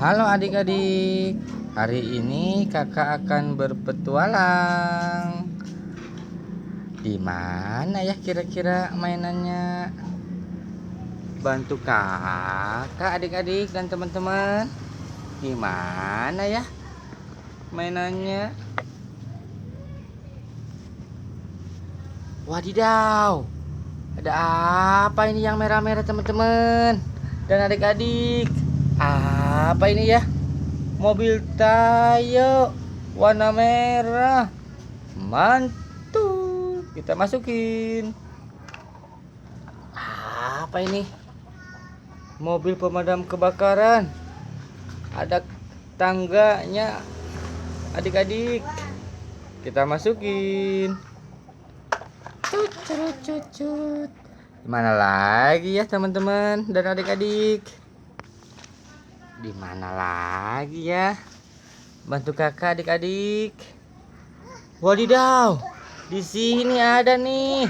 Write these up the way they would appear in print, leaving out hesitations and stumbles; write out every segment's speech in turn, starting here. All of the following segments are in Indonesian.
Halo adik-adik, hari ini kakak akan berpetualang. Di mana ya kira-kira mainannya? Bantu kakak adik-adik dan teman-teman. Di mana ya mainannya? Wadidaw, ada apa ini yang merah-merah teman-teman dan adik-adik? Apa ini ya? Mobil Tayo warna merah. Mantul. Kita masukin. Apa ini? Mobil pemadam kebakaran. Ada tangganya. Adik-adik, kita masukin. Cut. Mana lagi ya teman-teman dan adik-adik? Di mana lagi ya? Bantu kakak adik-adik. Wadidaw, di sini ada nih.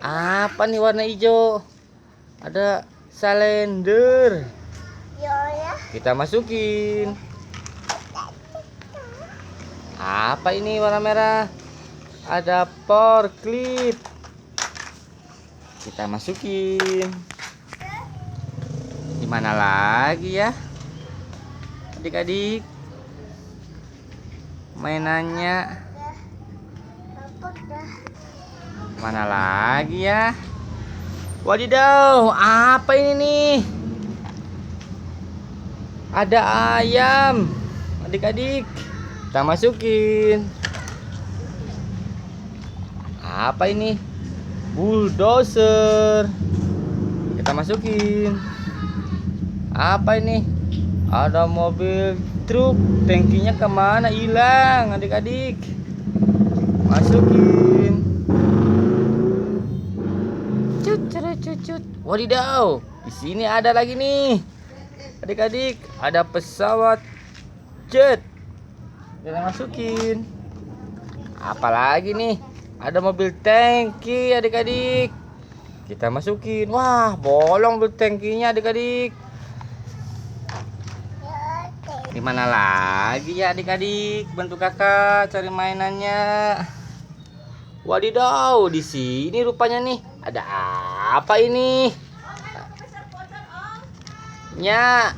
Apa nih warna hijau? Ada salender. Kita masukin. Apa ini warna merah? Ada forklift. Kita masukin. Di mana lagi ya? Adik-adik, mainannya mana lagi ya? Wadidaw, apa ini nih? Ada ayam. Adik-adik, kita masukin. Apa ini? Bulldozer. Kita masukin. Apa ini? Ada mobil truk, tangkinya kemana? Hilang adik-adik. Masukin. Cut. Wadidaw, di sini ada lagi nih adik-adik, ada pesawat jet. Kita masukin. Apalagi nih? Ada mobil tangki adik-adik. Kita masukin. Wah, bolong mobil tangkinya adik-adik. Di mana lagi ya adik-adik? Bantu kakak cari mainannya. Wadidaw, di sini rupanya nih. Ada apa ini? Nya.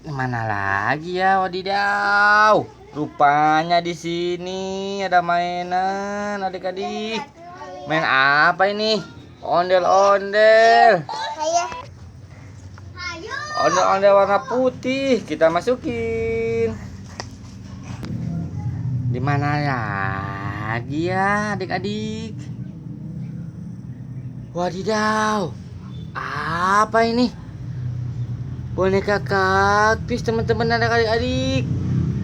Di mana lagi ya? Wadidaw. Rupanya di sini ada mainan adik-adik. Main apa ini? Ondel-ondel. Ondel-ondel warna putih. Kita masukin. Di mana lagi ya adik-adik? Wadidaw, apa ini? Boneka kaktus teman-teman dan adik-adik.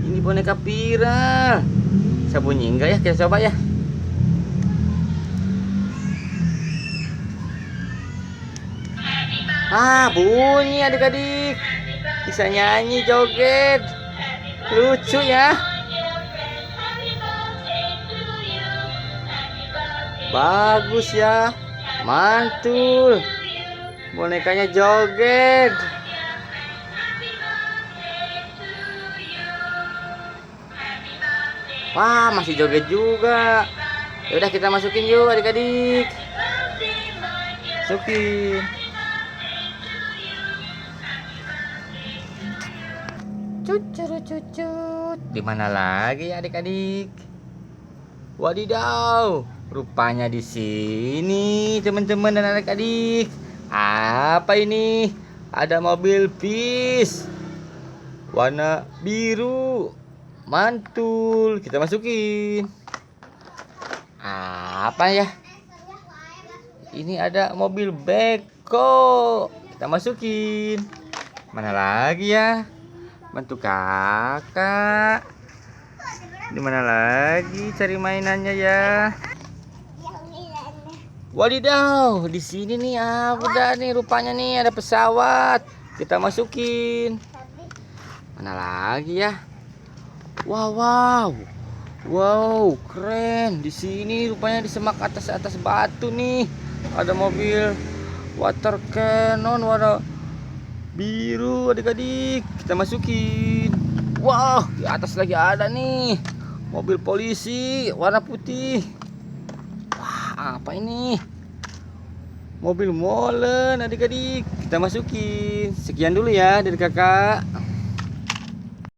Ini boneka viral. Bisa bunyi enggak ya? Kita coba ya. Bunyi adik-adik. Bisa nyanyi, joget. Lucu ya. Bagus ya. Mantul. Bonekanya joget. Wah, masih joget juga. Yaudah kita masukin yuk adik-adik. Masukin. Cut. Di mana lagi adik-adik? Wadidaw, rupanya di sini teman-teman dan adik-adik. Apa ini? Ada mobil bis warna biru. Mantul. Kita masukin. Apa ya? Ini ada mobil beko. Kita masukin. Mana lagi ya? Bantu kakak. Di mana lagi cari mainannya ya? Wadidaw, di sini nih udah nih rupanya nih ada pesawat. Kita masukin. Mana lagi ya? Wow, keren. Di sini rupanya di semak atas batu nih. Ada mobil water cannon warna Biru adik-adik, kita masukin. Wow, di atas lagi ada nih mobil polisi warna putih. Wah, apa ini? Mobil molen adik-adik, kita masukin. Sekian dulu ya dari kakak.